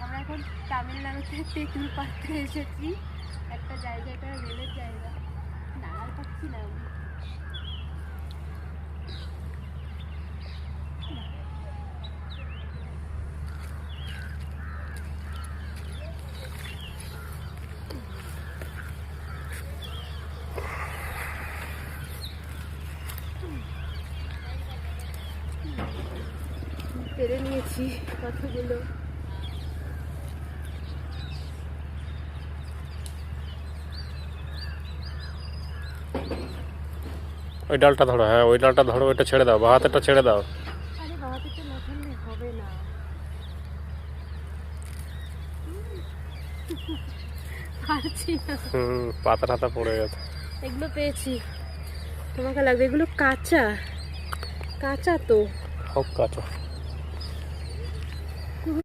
আমরা এখন তামিলনাড়ু থেকে তেঁতুল পাড়তে এসেছি, একটা জায়গা, এটা রেলের জায়গা, নাগাল পাচ্ছি না আমি। পেরে নিয়েছি কতগুলো। ওই ডালটা ধরো, হ্যাঁ ওই ডালটা ধরো, ওইটা ছেড়ে দাও, বা হাতেরটা ছেড়ে দাও। আরে বাবাতে তো না ধরলে হবে না। পারছি না। পাতা টাতা পড়ে গেছে। এগুলো পেয়েছি, তোমাকে লাগবে, এগুলো কাঁচা কাঁচা তো। সব কাঁচা।